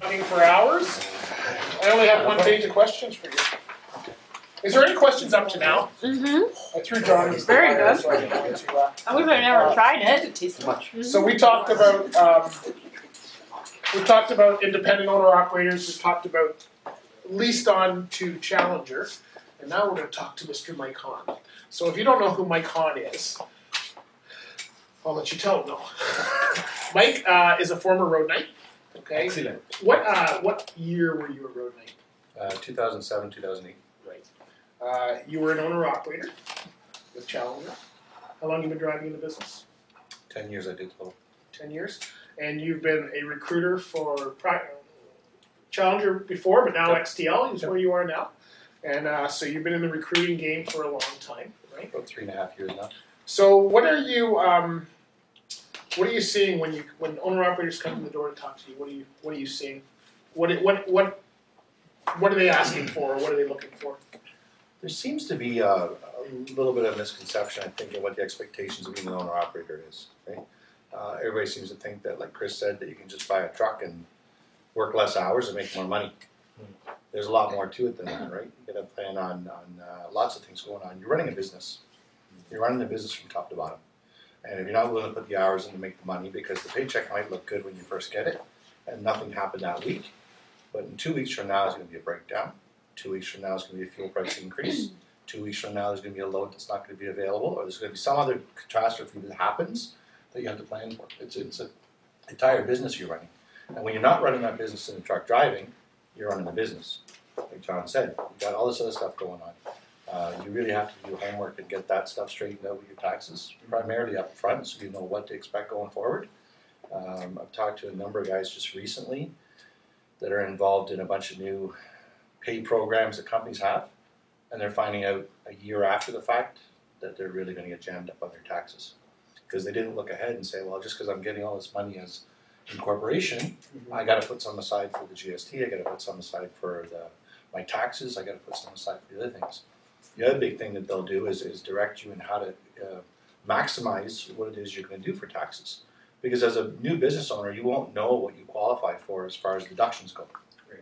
talking for hours. I only have one page of questions for you. Is there any questions up to now? I threw John. Very good. So I didn't want to, I wish I never tried it. It tastes much. So we talked about independent owner operators. We talked about leased on to Challenger, and now we're going to talk to Mr. Mike Hahn. So if you don't know who Mike Hahn is, I'll let you tell him. No. Mike is a former road knight. Okay. Excellent. What year were you a road knight? 2007, 2008. Right. You were an owner operator with Challenger. How long have you been driving in the business? 10 years I did total. 10 years. And you've been a recruiter for Challenger before, but now XTL is where you are now. And so you've been in the recruiting game for a long time, right? About 3.5 years now. So what are you seeing when owner operators come to the door to talk to you? What are you seeing? What are they asking for, or what are they looking for? There seems to be a little bit of misconception, I think, of what the expectations of being an owner operator is. Right? Everybody seems to think that, like Chris said, that you can just buy a truck and work less hours and make more money. There's a lot more to it than that, right? You got to plan on lots of things going on. You're running a business. You're running the business from top to bottom. And if you're not willing to put the hours in to make the money, because the paycheck might look good when you first get it, and nothing happened that week, but in 2 weeks from now, it's going to be a breakdown. 2 weeks from now, it's going to be a fuel price increase. 2 weeks from now, there's going to be a load that's not going to be available, or there's going to be some other catastrophe that happens that you have to plan for. It's an entire business you're running. And when you're not running that business in the truck driving, you're running the business. Like John said, you've got all this other stuff going on. You really have to do homework and get that stuff straightened out with your taxes, primarily up front, so you know what to expect going forward. I've talked to a number of guys just recently that are involved in a bunch of new pay programs that companies have, and they're finding out a year after the fact that they're really going to get jammed up on their taxes because they didn't look ahead and say, well, just because I'm getting all this money as incorporation, I got to put some aside for the GST, I got to put some aside for my taxes, I got to put some aside for the other things. The other big thing that they'll do is direct you in how to maximize what it is you're going to do for taxes. Because as a new business owner, you won't know what you qualify for as far as deductions go,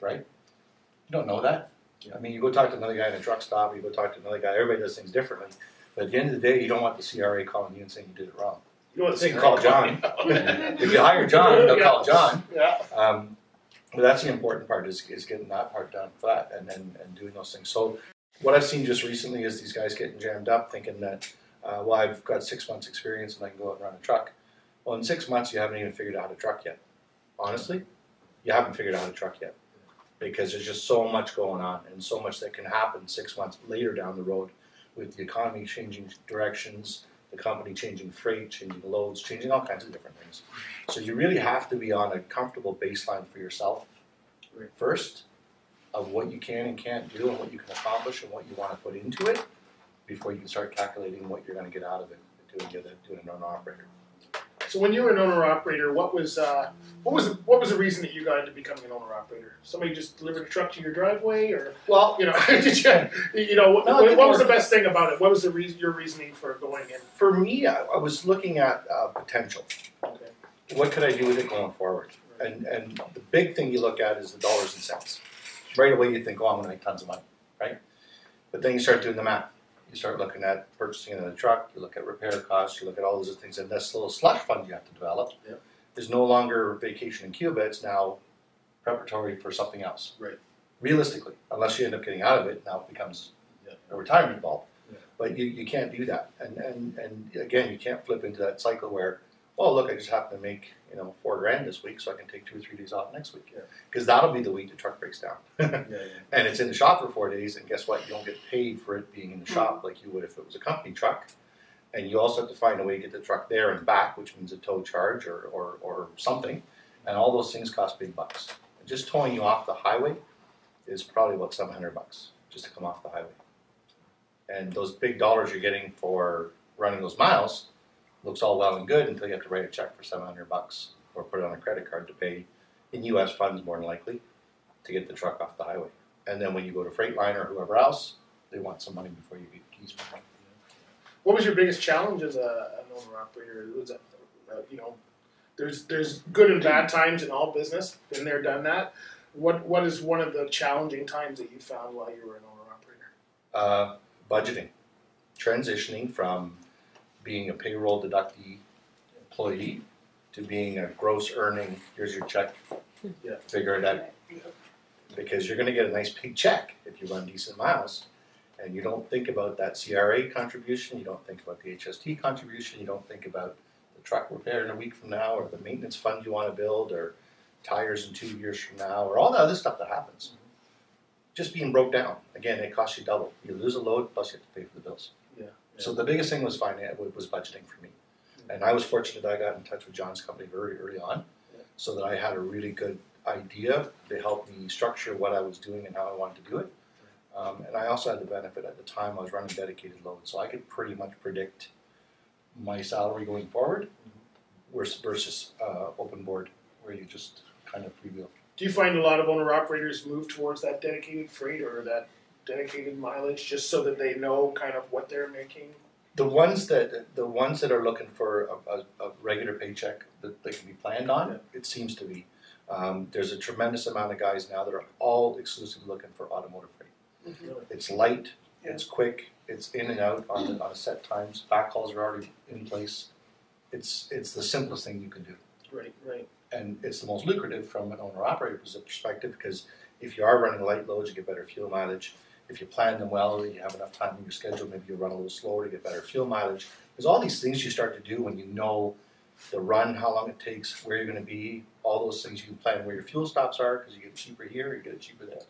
right? You don't know that. I mean, you go talk to another guy in a truck stop, you go talk to another guy, everybody does things differently. But at the end of the day, you don't want the CRA calling you and saying you did it wrong. You don't want to call John. If you hire John, they'll call John. Yeah. But that's the important part, is getting that part done flat and doing those things. So what I've seen just recently is these guys getting jammed up thinking that, well, I've got 6 months experience and I can go out and run a truck. Well, in 6 months, you haven't even figured out how to truck yet. Honestly, you haven't figured out how to truck yet. Because there's just so much going on and so much that can happen 6 months later down the road with the economy changing directions, the company changing freight, changing loads, changing all kinds of different things. So you really have to be on a comfortable baseline for yourself first of what you can and can't do and what you can accomplish and what you want to put into it before you can start calculating what you're going to get out of it doing an owner operator. So when you were an owner operator, what was the reason that you got into becoming an owner operator? Somebody just delivered a truck to your driveway, or what was the best thing about it? What was your reasoning for going in? For me, I was looking at potential. Okay. What could I do with it going forward? Right. And the big thing you look at is the dollars and cents. Right away you think, oh, I'm going to make tons of money, right? But then you start doing the math. You start looking at purchasing another truck, you look at repair costs, you look at all those things, and this little slush fund you have to develop is no longer vacation in Cuba, it's now preparatory for something else. Right. Realistically, unless you end up getting out of it, now it becomes a retirement bulb. Yeah. But you can't do that. And again, you can't flip into that cycle where, oh, look, I just happen to make $4,000 this week, so I can take 2 or 3 days off next week. Because that'll be the week the truck breaks down. And it's in the shop for 4 days, and guess what? You don't get paid for it being in the shop like you would if it was a company truck. And you also have to find a way to get the truck there and back, which means a tow charge or something. And all those things cost big bucks. And just towing you off the highway is probably about $700 just to come off the highway. And those big dollars you're getting for running those miles looks all well and good until you have to write a check for $700 or put it on a credit card to pay in U.S. funds more than likely to get the truck off the highway. And then when you go to Freightliner or whoever else, they want some money before you get keys. What was your biggest challenge as an owner operator? Was that there's good and bad times in all business. Been there, done that. What is one of the challenging times that you found while you were an owner-operator? Budgeting. Transitioning from being a payroll deductee employee to being a gross earning, here's your check, figure it out. Because you're going to get a nice big check if you run decent miles. And you don't think about that CRA contribution, you don't think about the HST contribution, you don't think about the truck repair in a week from now, or the maintenance fund you want to build, or tires in 2 years from now, or all the other stuff that happens. Just being broke down, again, it costs you double. You lose a load, plus you have to pay for the bills. So the biggest thing was was budgeting for me. And I was fortunate that I got in touch with John's company very early on, so that I had a really good idea to help me structure what I was doing and how I wanted to do it. And I also had the benefit at the time I was running dedicated loads, so I could pretty much predict my salary going forward versus open board, where you just kind of freewheel. Do you find a lot of owner-operators move towards that dedicated freight or that dedicated mileage just so that they know kind of what they're making? The ones that are looking for a regular paycheck that they can be planned on, it seems to be. There's a tremendous amount of guys now that are all exclusively looking for automotive freight. It's light, it's quick, it's in and out on a set times. Backhauls are already in place. It's the simplest thing you can do. Right. And it's the most lucrative from an owner-operator perspective, because if you are running light loads, you get better fuel mileage. If you plan them well, you have enough time in your schedule, maybe you run a little slower to get better fuel mileage. There's all these things you start to do when you know the run, how long it takes, where you're going to be, all those things you can plan where your fuel stops are, because you get it cheaper here, you get it cheaper there.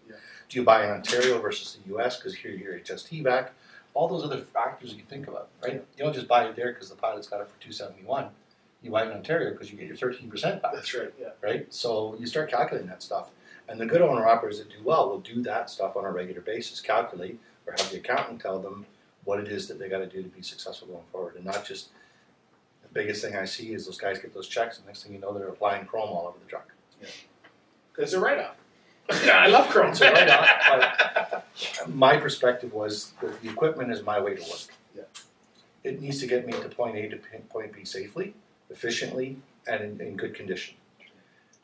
Do you buy in Ontario versus the US, because here you get your HST back? All those other factors that you think about, right? You don't just buy it there because the pilot's got it for $271. You buy it in Ontario because you get your 13% back. That's right, Right? So you start calculating that stuff. And the good owner-operators that do well will do that stuff on a regular basis, calculate, or have the accountant tell them what it is that they got to do to be successful going forward. And not just, the biggest thing I see is those guys get those checks, and next thing you know, they're applying chrome all over the truck. Because they're write-off. I love chrome. It's a write-off, but my perspective was that the equipment is my way to work. It needs to get me to point A to point B safely, efficiently, and in good condition.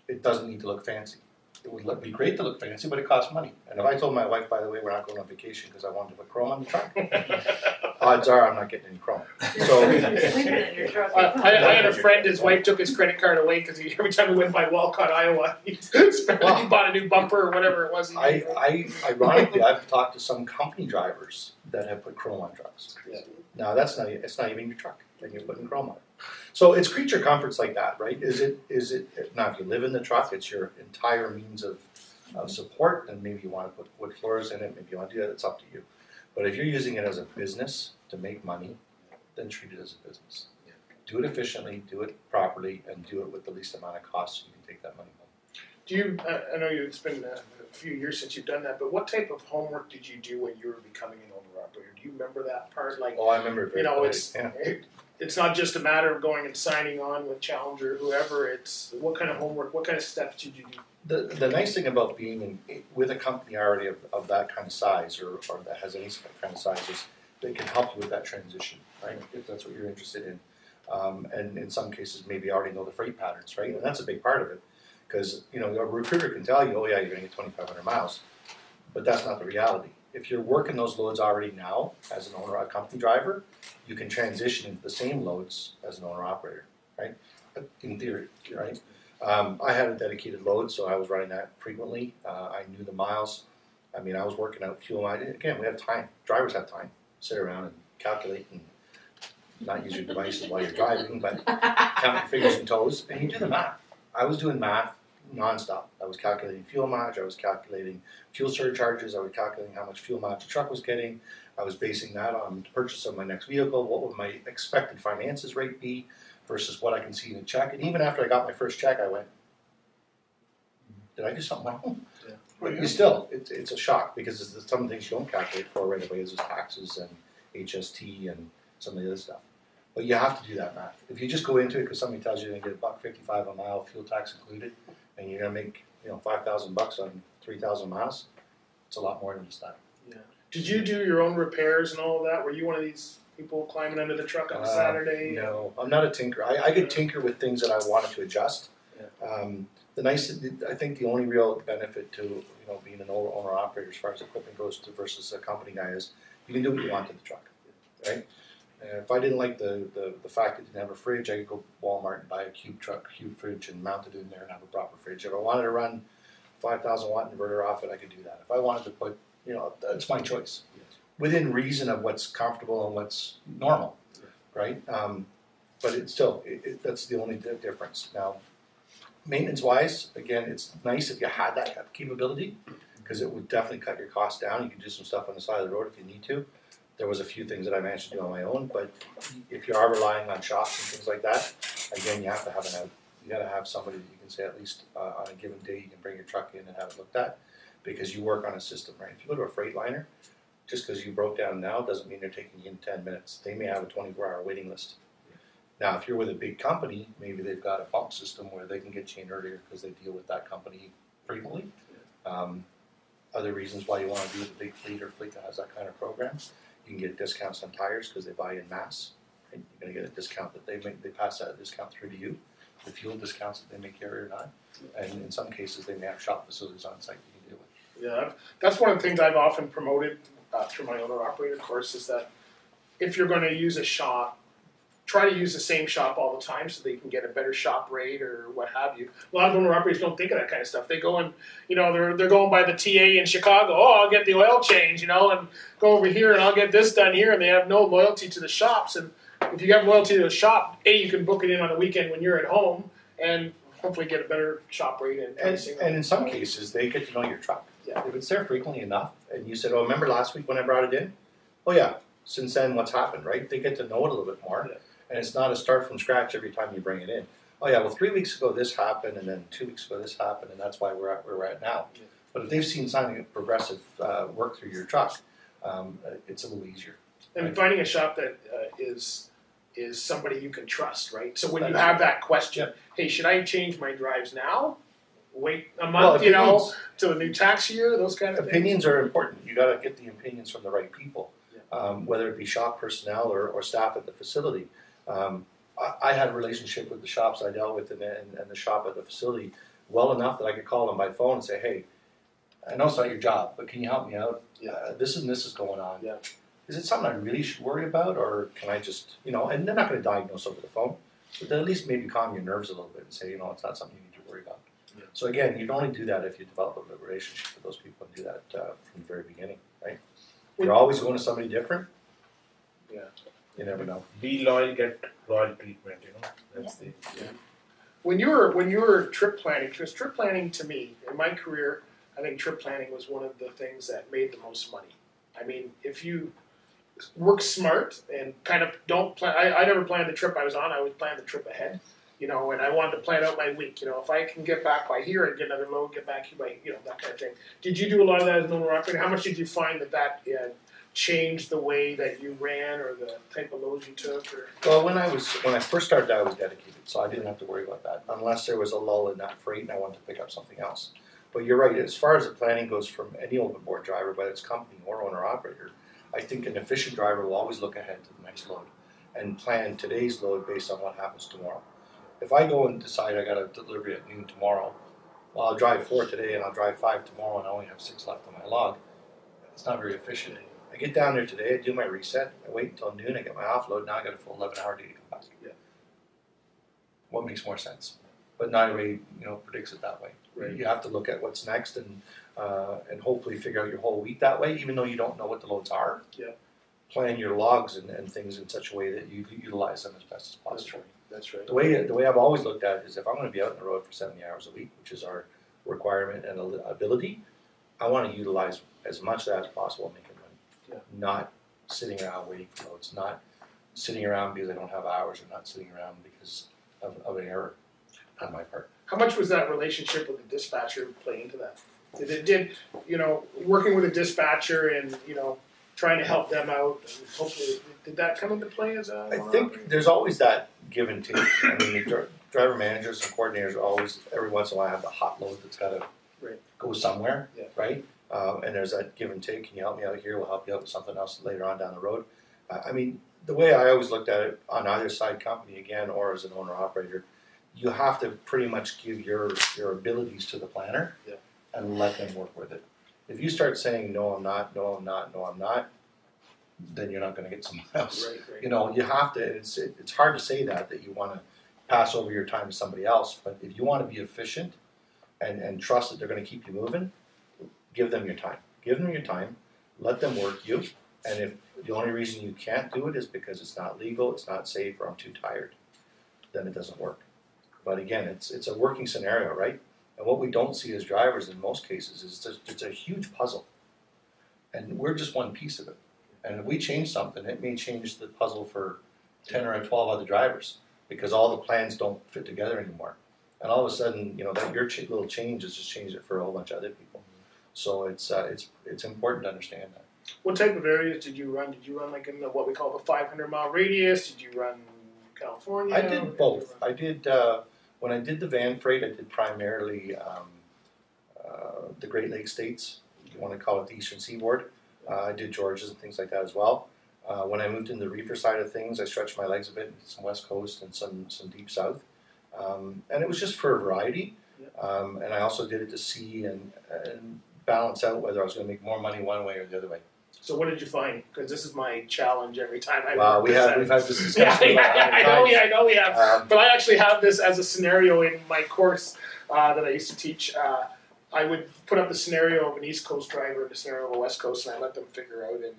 It doesn't need to look fancy. It would be great to look fancy, but it costs money. And if I told my wife, by the way, we're not going on vacation because I wanted to put chrome on the truck, odds are I'm not getting any chrome. So Leave it in your truck. I had a friend, his wife took his credit card away because every time he went by Walcott, Iowa, he bought a new bumper or whatever it was. Ironically, I've talked to some company drivers that have put chrome on trucks. Now it's not even your truck, and you're putting chrome on it. So it's creature comforts like that, right? Is it now if you live in the truck, it's your entire means of support, and maybe you want to put wood floors in it, maybe you want to do that, it's up to you. But if you're using it as a business to make money, then treat it as a business. Do it efficiently, do it properly, and do it with the least amount of cost so you can take that money home. Do you, I know it's been a few years since you've done that, but what type of homework did you do when you were becoming an owner-operator? Do you remember that part? Like, I remember it very clearly. It's not just a matter of going and signing on with Challenger or whoever. It's what kind of homework, what kind of steps did you do? The nice thing about being with a company already of that kind of size, or that has any kind of size, is they can help you with that transition, right? If that's what you're interested in. And in some cases, maybe already know the freight patterns, right? And that's a big part of it. Because, a recruiter can tell you, oh yeah, you're going to get 2,500 miles. But that's not the reality. If you're working those loads already now as an owner, a company driver, you can transition into the same loads as an owner-operator, right? In theory, right? I had a dedicated load, so I was running that frequently. I knew the miles. I mean, I was working out fuel mileage. Again, we have time. Drivers have time. Sit around and calculate and not use your devices while you're driving, but count your fingers and toes, and you do the math. I was doing math nonstop. I was calculating fuel mileage, I was calculating fuel surcharges, I was calculating how much fuel mileage the truck was getting. I was basing that on the purchase of my next vehicle. What would my expected finances rate be versus what I can see in the check? And even after I got my first check, I went, did I do something wrong? Yeah. But you still, it's a shock, because there's some things you don't calculate for right away, is taxes and HST and some of the other stuff. But you have to do that math. If you just go into it because somebody tells you you're going to get $1.55 a mile, fuel tax included, and you're going to make $5,000 on 3,000 miles, it's a lot more than just that. Yeah. Did you do your own repairs and all of that? Were you one of these People climbing under the truck on Saturday? No, I'm not a tinker. I could tinker with things that I wanted to adjust. Yeah. I think the only real benefit to being an owner operator as far as equipment goes versus a company guy is you can do what you want to the truck, right? If I didn't like the fact it didn't have a fridge, I could go to Walmart and buy a cube fridge and mount it in there and have a proper fridge. If I wanted to run 5,000 watt inverter off it, I could do that. If I wanted to put, that's my choice. Within reason of what's comfortable and what's normal, right? But it's still, that's the only difference. Now, maintenance-wise, again, it's nice if you had that capability because it would definitely cut your costs down. You could do some stuff on the side of the road if you need to. There was a few things that I managed to do on my own, but if you are relying on shops and things like that, again, you have to have you got to have somebody that you can say at least on a given day you can bring your truck in and have it looked at because you work on a system, right? If you go to a Freightliner, just because you broke down now doesn't mean they're taking you in 10 minutes. They may have a 24-hour waiting list. Now, if you're with a big company, maybe they've got a bump system where they can get you in earlier because they deal with that company frequently. Other reasons why you want to be with a big fleet or fleet that has that kind of program, you can get discounts on tires because they buy in mass. Right? You're going to get a discount that they pass that discount through to you. The fuel discounts that they may carry or not. And in some cases, they may have shop facilities on site you can deal with. Yeah, that's one of the things I've often promoted through my owner-operator course is that if you're going to use a shop, try to use the same shop all the time so they can get a better shop rate or what have you. A lot of owner-operators don't think of that kind of stuff. They go and, they're going by the TA in Chicago. Oh, I'll get the oil change, and go over here and I'll get this done here, and they have no loyalty to the shops. And if you have loyalty to the shop, you can book it in on the weekend when you're at home and hopefully get a better shop rate and pricing. And in some cases, they get to know your truck. Yeah. If it's there frequently enough, and you said, "Oh, remember last week when I brought it in?" Oh yeah. Since then, what's happened, right? They get to know it a little bit more, and it's not a start from scratch every time you bring it in. Oh yeah, well 3 weeks ago this happened, and then 2 weeks ago this happened, and that's why we're at where we're at now. Yeah. But if they've seen something progressive work through your truck, it's a little easier. And right? finding a shop that is somebody you can trust, right? So when you have that question, hey, should I change my drives now? Wait a month, till the new tax year, those kind of things. Opinions are important. You got to get the opinions from the right people, whether it be shop personnel or staff at the facility. I had a relationship with the shops I dealt with and the shop at the facility well enough that I could call them by phone and say, hey, I know it's not your job, but can you help me out? This and this is going on. Yeah. Is it something I really should worry about, or can I just, and they're not going to diagnose over the phone, but they'll at least maybe calm your nerves a little bit and say, it's not something you need to worry about. Yeah. So again, you can only do that if you develop a relationship with those people and do that from the very beginning, right? If you're always going to somebody different, you never know. Be loyal, get royal treatment, That's the When you were trip planning, because trip planning to me, in my career, I think trip planning was one of the things that made the most money. I mean, if you work smart and kind of don't plan, I never planned the trip I was on, I would plan the trip ahead, and I wanted to plan out my week, if I can get back by here and get another load, get back here by, that kind of thing. Did you do a lot of that as an owner operator? How much did you find that changed the way that you ran or the type of loads you took? Or? Well, when I first started, I was dedicated, so I didn't have to worry about that, unless there was a lull in that freight and I wanted to pick up something else. But you're right, as far as the planning goes from any open board driver, whether it's company or owner operator, I think an efficient driver will always look ahead to the next load and plan today's load based on what happens tomorrow. If I go and decide I got a delivery at noon tomorrow, well, I'll drive 4 today and I'll drive 5 tomorrow and I only have 6 left on my log. It's not very efficient. I get down there today, I do my reset, I wait until noon, I get my offload, now I got a full 11-hour day to come back. Yeah. What makes more sense? But not everybody, predicts it that way. Right. You have to look at what's next and hopefully figure out your whole week that way, even though you don't know what the loads are. Yeah. Plan your logs and things in such a way that you utilize them as best as possible. That's right. The way I've always looked at it is if I'm going to be out on the road for 70 hours a week, which is our requirement and ability, I want to utilize as much of that as possible and make it money. Yeah. Not sitting around waiting for loads, not sitting around because I don't have hours, or not sitting around because of an error on my part. How much was that relationship with the dispatcher play into that? Did working with a dispatcher and trying to help them out, and hopefully did that come into play as a? I think there's always that give and take. I mean, the driver managers and coordinators always every once in a while have the hot load that's got to go somewhere, right? And there's that give and take. Can you help me out here? We'll help you out with something else later on down the road. I mean, the way I always looked at it, on either side company again, or as an owner operator, you have to pretty much give your abilities to the planner, Yeah. and let them work with it. If you start saying no, I'm not, no, I'm not, no, I'm not, then you're not going to get someone else. Right. You know, you have to. It's hard to say that you want to pass over your time to somebody else, but if you want to be efficient and trust that they're going to keep you moving, give them your time. Give them your time. Let them work you. And if the only reason you can't do it is because it's not legal, it's not safe, or I'm too tired, then it doesn't work. But again, it's a working scenario, right? And what we don't see as drivers in most cases is it's a huge puzzle. And we're just one piece of it. And if we change something, it may change the puzzle for 10 or 12 other drivers because all the plans don't fit together anymore. And all of a sudden, you know, that your little change has just changed it for a whole bunch of other people. So it's important to understand that. What type of areas did you run? Did you run like in what we call the 500-mile radius? Did you run California? I did both. I did, when I did the van freight, I did primarily the Great Lakes states. You want to call it the Eastern Seaboard. I did Georgia's and things like that as well. When I moved into the reefer side of things, I stretched my legs a bit, some West Coast and some deep South. And it was just for a variety. And I also did it to see and balance out whether I was going to make more money one way or the other way. So what did you find? Because this is my challenge every time I. Well, we've had this discussion. I know we have. But I actually have this as a scenario in my course that I used to teach. I would put up the scenario of an East Coast driver and a scenario of a West Coast, and I let them figure out, and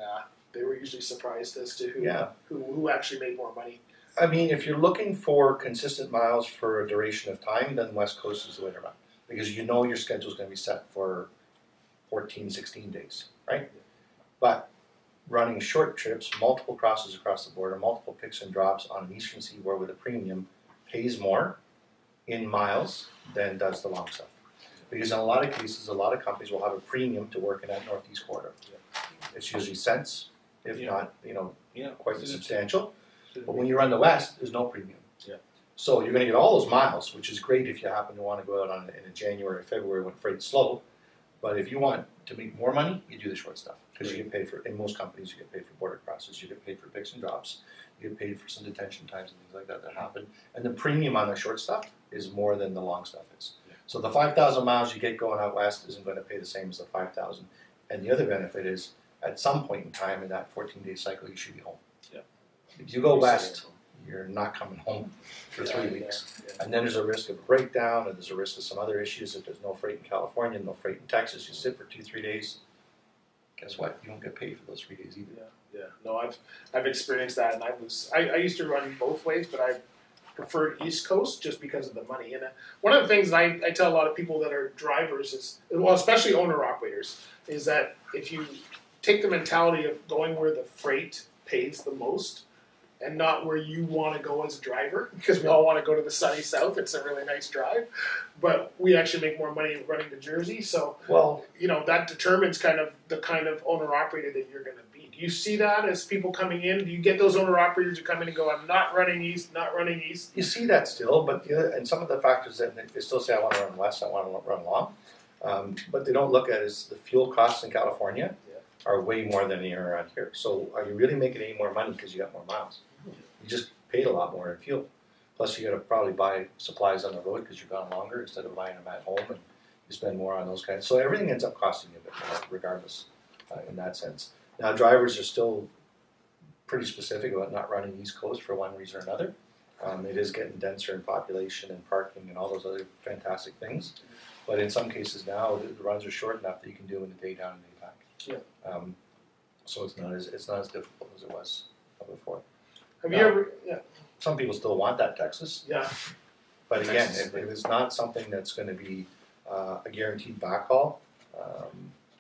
they were usually surprised as to who actually made more money. I mean, if you're looking for consistent miles for a duration of time, then West Coast is the way to run. Because you know your schedule is going to be set for 14, 16 days, right? But running short trips, multiple crosses across the border, multiple picks and drops on an Eastern Seaboard with a premium pays more in miles than does the long stuff. Because in a lot of cases, a lot of companies will have a premium to work in that Northeast corridor. It's usually cents, if not, quite substantial. But when you run the West, there's no premium. So you're going to get all those miles, which is great if you happen to want to go out in a January or February when freight's slow. But if you want to make more money, you do the short stuff. Because you get paid for, in most companies, you get paid for border crosses, you get paid for picks and drops, you get paid for some detention times and things like that happen. And the premium on the short stuff is more than the long stuff is. So the 5,000 miles you get going out west isn't going to pay the same as the 5,000. And the other benefit is, at some point in time in that 14-day cycle, you should be home. If you go west, you're not coming home for 3 weeks. And then there's a risk of a breakdown, and there's a risk of some other issues. If there's no freight in California, no freight in Texas, you sit for 2-3 days. Guess what? You don't get paid for those 3 days either. No, I've experienced that, and I used to run both ways, but I preferred East Coast just because of the money. And one of the things I tell a lot of people that are drivers is, well, especially owner operators, is that if you take the mentality of going where the freight pays the most, and not where you want to go as a driver, because we all want to go to the sunny south. It's a really nice drive, but we actually make more money running to Jersey. So, that determines the kind of owner operator that you're going to be. Do you see that as people coming in? Do you get those owner operators who come in and go, "I'm not running east, not running east"? You see that still, but and some of the factors that they still say, "I want to run west, I want to run long," but they don't look at is the fuel costs in California are way more than they are around here. So, are you really making any more money because you got more miles? You just paid a lot more in fuel. Plus, you got to probably buy supplies on the road because you're gone longer instead of buying them at home, and you spend more on those kinds. So everything ends up costing you a bit more, regardless, in that sense. Now, drivers are still pretty specific about not running East Coast for one reason or another. It is getting denser in population and parking and all those other fantastic things. But in some cases now, the runs are short enough that you can do them in the day down and day back. So it's not as difficult as it was before. Have you ever? Some people still want that Texas. But again, if it's not something that's going to be a guaranteed backhaul,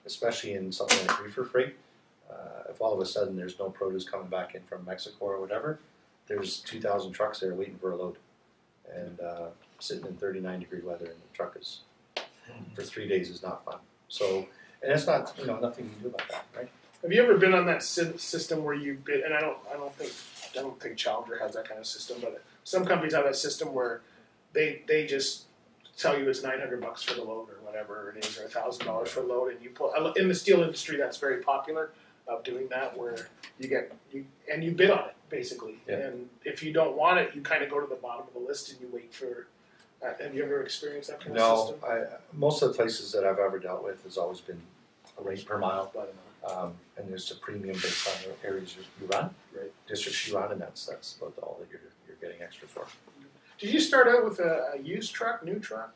especially in something like reefer freight, if all of a sudden there's no produce coming back in from Mexico or whatever, there's 2,000 trucks there waiting for a load, and sitting in 39-degree weather, and the truck is for 3 days is not fun. So, and it's not nothing you can do about that, right? Have you ever been on that system where you bid? And I don't think Challenger has that kind of system, but some companies have that system where they just tell you it's $900 for the load or whatever it is, or $1,000 for the load, and you pull. In the steel industry, that's very popular of doing that, where you bid on it. basically. Yeah. And if you don't want it, you kind of go to the bottom of the list and you wait for. Have you ever experienced that kind of No, system? most of the places that I've ever dealt with has always been a rate per mile, and there's a premium based on the areas you run, districts you run, and that's about all that you're getting extra for. Did you start out with a used truck, new truck?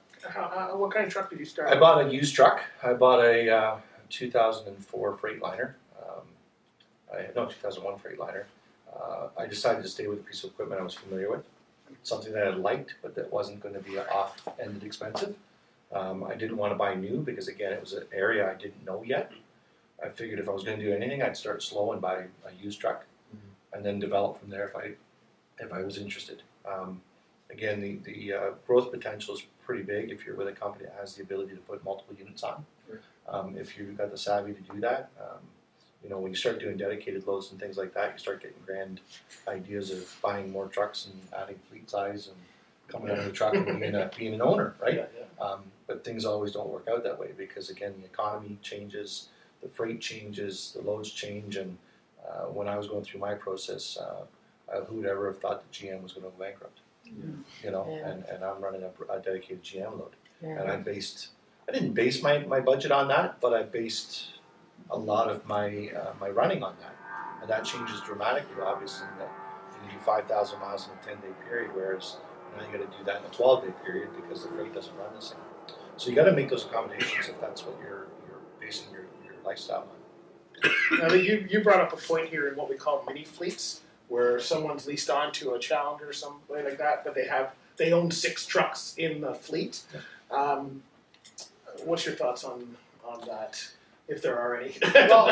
What kind of truck did you start? I bought a used truck. I bought a 2004 Freightliner. 2001 Freightliner. I decided to stay with a piece of equipment I was familiar with, something that I liked, but that wasn't going to be off-ended expensive. I didn't want to buy new because, again, it was an area I didn't know yet. I figured if I was going to do anything, I'd start slow and buy a used truck, and then develop from there if I was interested. Again, the growth potential is pretty big if you're with a company that has the ability to put multiple units on. If you've got the savvy to do that, when you start doing dedicated loads and things like that, you start getting grand ideas of buying more trucks and adding fleet size and coming out of the truck and being an owner, right? But things always don't work out that way because, again, the economy changes, the freight changes, the loads change, and when I was going through my process, who would ever have thought that GM was going to go bankrupt? And I'm running a dedicated GM load, and I didn't base my budget on that, but I based a lot of my running on that, and that changes dramatically. Obviously, that you can do 5,000 miles in a 10-day period, whereas now you got to do that in a 12-day period because the freight doesn't run the same. So you got to make those accommodations if that's what you're basing your lifestyle on. Now, you brought up a point here in what we call mini fleets, where someone's leased onto a Challenger or something like that, but they own 6 trucks in the fleet. What's your thoughts on that, if there are any? Well,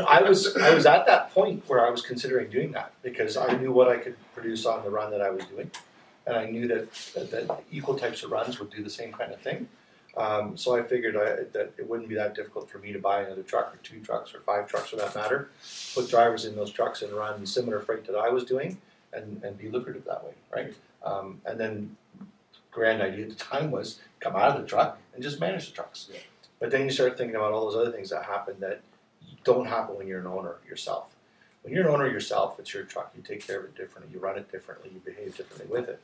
I was at that point where I was considering doing that because I knew what I could produce on the run that I was doing, and I knew that equal types of runs would do the same kind of thing. So I figured that it wouldn't be that difficult for me to buy another truck or 2 trucks or 5 trucks for that matter, put drivers in those trucks and run similar freight that I was doing and be lucrative that way, right? And then grand idea at the time was come out of the truck and just manage the trucks. But then you start thinking about all those other things that happen that don't happen when you're an owner yourself. When you're an owner yourself, it's your truck. You take care of it differently. You run it differently. You behave differently with it.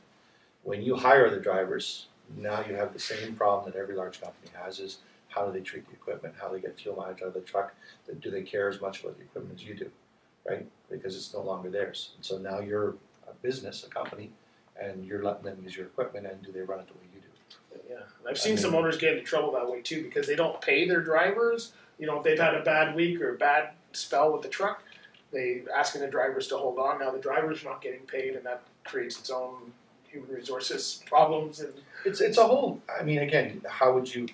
When you hire the drivers, now you have the same problem that every large company has is how do they treat the equipment, how they get fuel mileage out of the truck, do they care as much about the equipment as you do, right? Because it's no longer theirs. And so now you're a business, a company, and you're letting them use your equipment, and do they run it the way you do? Yeah, I've seen some owners get into trouble that way too because they don't pay their drivers. If they've had a bad week or a bad spell with the truck, they asking the drivers to hold on. Now the driver's not getting paid, and that creates its own human resources problems. And it's a whole. I mean, again, how would you?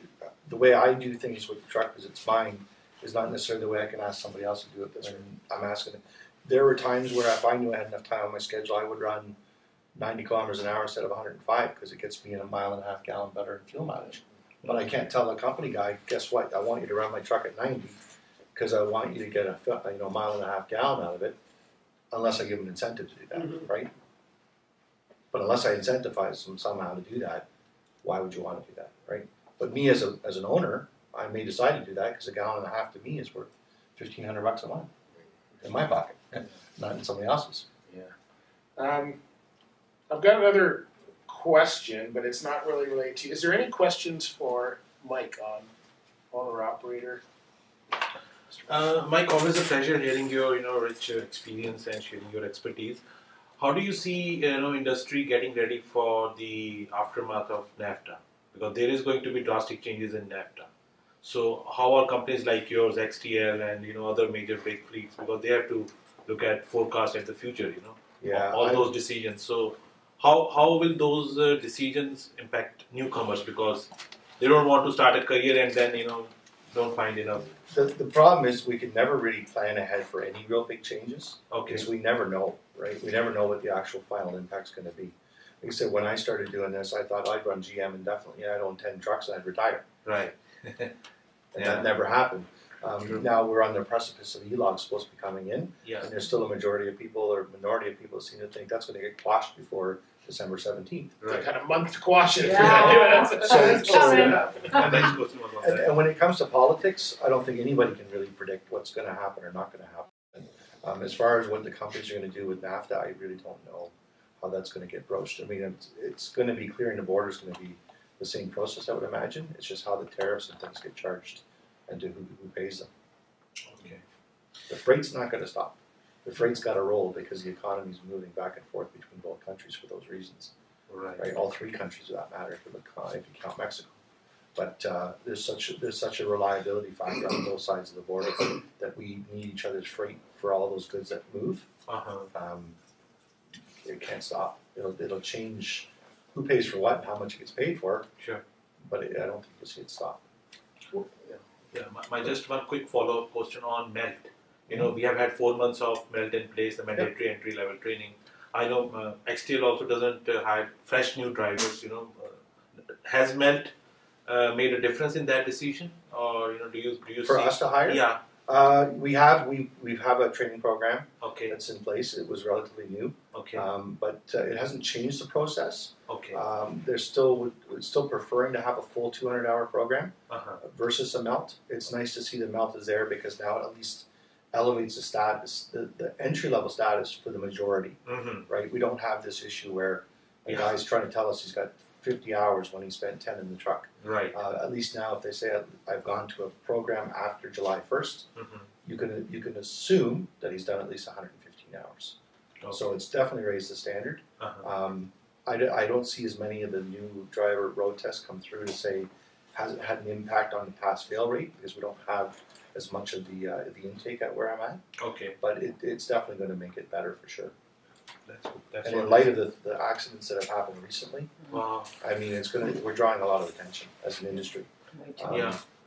The way I do things with the truck because it's mine is not necessarily the way I can ask somebody else to do it. But I'm asking it. There were times where if I knew I had enough time on my schedule, I would run 90 kilometers an hour instead of 105 because it gets me in a 1.5 gallon better fuel mileage. But I can't tell the company guy, guess what? I want you to run my truck at 90 because I want you to get a 1.5 gallon out of it, unless I give them an incentive to do that, right? But unless I incentivize them somehow to do that, why would you want to do that, right? But me as an owner, I may decide to do that because 1.5 gallons to me is worth $1,500 a month in my pocket, not in somebody else's. Yeah. I've got another question, but it's not really related to you. Is there any questions for Mike on owner-operator? Mike, always a pleasure hearing your rich experience and sharing your expertise. How do you see industry getting ready for the aftermath of NAFTA? Because there is going to be drastic changes in NAFTA. So how are companies like yours, XTL, and other major big fleets, because they have to look at forecast at the future, all those decisions. So how will those decisions impact newcomers, because they don't want to start a career and then don't find enough. The problem is we can never really plan ahead for any real big changes. Okay. Because we never know, right? We never know what the actual final impact's going to be. Like I said, when I started doing this, I thought I'd run GM indefinitely. I'd own 10 trucks and I'd retire. Right. And that never happened. Now we're on the precipice of ELOG supposed to be coming in. Yes. And there's still a majority of people or minority of people who seem to think that's going to get quashed before December 17th. Right. Kind of month to quash it. Yeah. And when it comes to politics, I don't think anybody can really predict what's going to happen or not going to happen. As far as what the companies are going to do with NAFTA, I really don't know how that's going to get broached. I mean, it's going to be clearing the border is going to be the same process, I would imagine. It's just how the tariffs and things get charged and to who pays them. Okay. The freight's not going to stop. The freight's got to roll because the economy is moving back and forth between both countries for those reasons. Right? All three countries, for that matter, if you count Mexico. But there's such a reliability factor on both sides of the border that we need each other's freight for all those goods that move. It can't stop. It'll change who pays for what and how much it gets paid for. Sure. But I don't think you'll see it stop. Yeah. My just one quick follow-up question on MELT. We have had 4 months of MELT in place, the mandatory entry-level training. I know XTL also doesn't hire fresh new drivers. Has MELT made a difference in that decision, or do you for see us to hire? Yeah. We have a training program Okay. that's in place. It was relatively new, Okay. but it hasn't changed the process. Okay. We're still preferring to have a full 200-hour program versus a MELT. It's nice to see the MELT is there because now it at least elevates the status, the entry-level status for the majority, right? We don't have this issue where a guy's trying to tell us he's got 50 hours when he spent 10 in the truck. Right. At least now, if they say I've gone to a program after July 1st, you can assume that he's done at least 115 hours. Okay. So it's definitely raised the standard. I don't see as many of the new driver road tests come through to say has it had an impact on the pass-fail rate because we don't have as much of the intake at where I'm at. Okay. But it's definitely going to make it better for sure. That's and in light of the accidents that have happened recently, wow. I mean, we're drawing a lot of attention as an industry.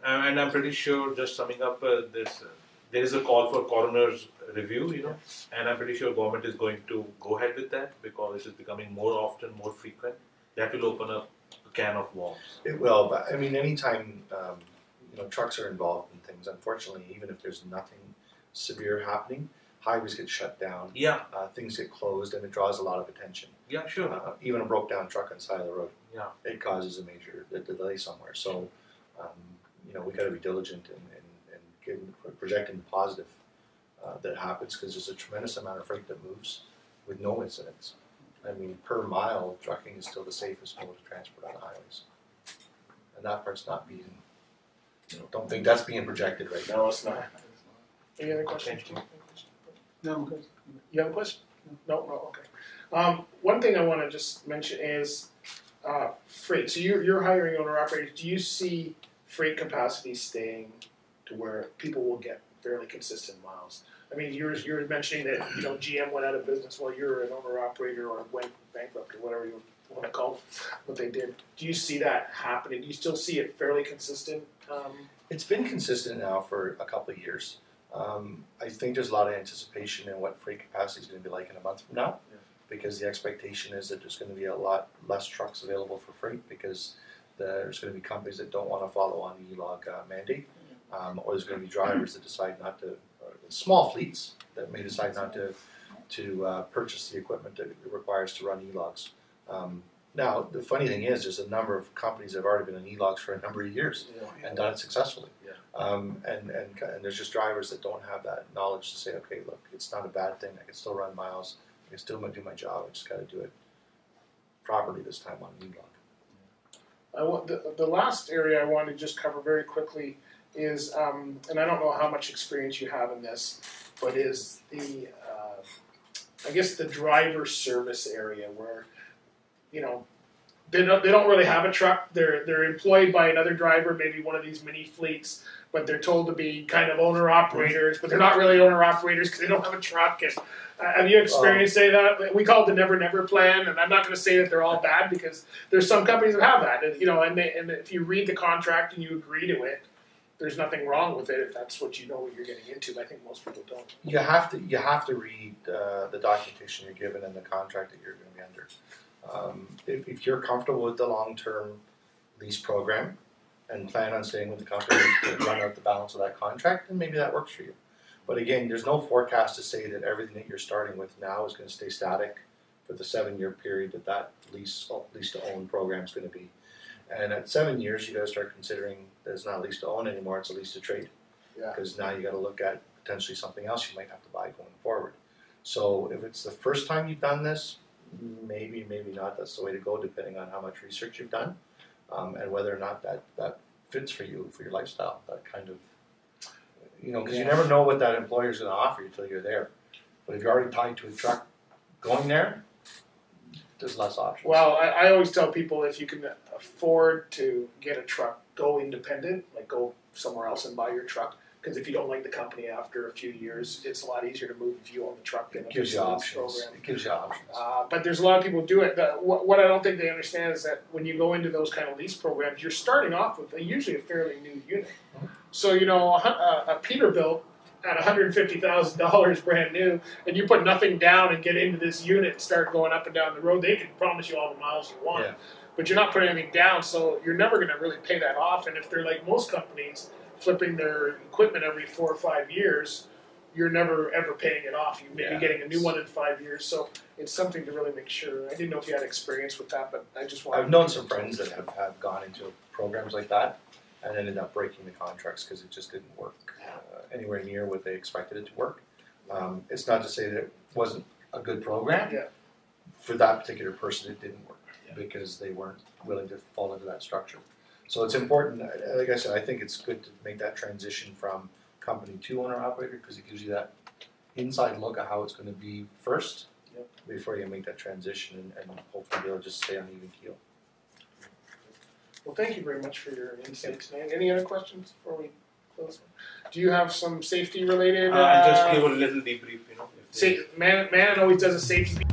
And I'm pretty sure, just summing up this, there is a call for coroner's review, and I'm pretty sure government is going to go ahead with that because it is becoming more often, more frequent. That will open up a can of worms. It will, but I mean, anytime trucks are involved in things, unfortunately, even if there's nothing severe happening, highways get shut down. Yeah. Things get closed, and it draws a lot of attention. Yeah, sure. Even a broke down truck on the side of the road. Yeah. It causes a major delay somewhere. So, we got to be diligent in projecting the positive that happens because there's a tremendous amount of freight that moves with no incidents. I mean, per mile, trucking is still the safest mode of transport on the highways, and that part's not being. Don't think that's being projected right now. No, it's not. Any other questions? No. You have a question? No, okay. One thing I want to just mention is freight. So you're hiring owner-operators. Do you see freight capacity staying to where people will get fairly consistent miles? I mean, you're mentioning that GM went out of business while you're an owner-operator or went bankrupt or whatever you want to call what they did. Do you see that happening? Do you still see it fairly consistent? It's been consistent now for a couple of years. I think there's a lot of anticipation in what freight capacity is going to be like in a month from now, because the expectation is that there's going to be a lot less trucks available for freight because there's going to be companies that don't want to follow on the e-log mandate, or there's going to be drivers that decide not to, small fleets that may decide not to purchase the equipment that it requires to run e-logs. Now, the funny thing is, there's a number of companies that have already been in e-logs for a number of years and done it successfully. And there's just drivers that don't have that knowledge to say, okay, look, it's not a bad thing. I can still run miles. I can still do my job. I just got to do it properly this time on e-log. The last area I want to just cover very quickly is, and I don't know how much experience you have in this, but is the, I guess the driver service area where, they don't really have a truck. They're employed by another driver, maybe one of these mini fleets, but they're told to be kind of owner-operators, but they're not really owner-operators because they don't have a truck. And, have you experienced that? We call it the never-never plan, and I'm not going to say that they're all bad because there's some companies that have that. And if you read the contract and you agree to it, there's nothing wrong with it if that's what what you're getting into. But I think most people don't. You have to read the documentation you're given and the contract that you're going to be under. If you're comfortable with the long-term lease program and plan on staying with the company to run out the balance of that contract, then maybe that works for you. But again, there's no forecast to say that everything that you're starting with now is going to stay static for the 7-year period that lease-to-own program is going to be. And at 7 years, you got to start considering that it's not lease-to-own anymore; it's a lease-to-trade. Because now you got to look at potentially something else you might have to buy going forward. So if it's the first time you've done this, maybe not. That's the way to go, depending on how much research you've done, and whether or not that fits for you, for your lifestyle. That kind of, because you never know what that employer is going to offer you until you're there. But if you're already tied to a truck going there, there's less options. Well, I always tell people, if you can afford to get a truck, go independent, like go somewhere else and buy your truck. Because if you don't like the company after a few years, it's a lot easier to move if you own the truck than It gives you options. program. It gives you options. But there's a lot of people who do it. What I don't think they understand is that when you go into those kind of lease programs, you're starting off with usually a fairly new unit. So a Peterbilt at $150,000 brand new, and you put nothing down and get into this unit and start going up and down the road, they can promise you all the miles you want. Yeah. But you're not putting anything down, so you're never going to really pay that off. And if they're like most companies, flipping their equipment every 4 or 5 years, you're never ever paying it off. You may be getting a new one in 5 years, so it's something to really make sure. I didn't know if you had experience with that, but I just wanted. I've known some friends that have gone into programs like that and ended up breaking the contracts because it just didn't work anywhere near what they expected it to work. It's not to say that it wasn't a good program. Yeah. For that particular person, it didn't work because they weren't willing to fall into that structure. So it's important, like I said, I think it's good to make that transition from company to owner-operator because it gives you that inside look at how it's going to be first before you make that transition and hopefully they'll just stay on an even keel. Well, thank you very much for your insight tonight. Any other questions before we close? Do you have some safety related? I'll just give a little debrief, Man always does a safety.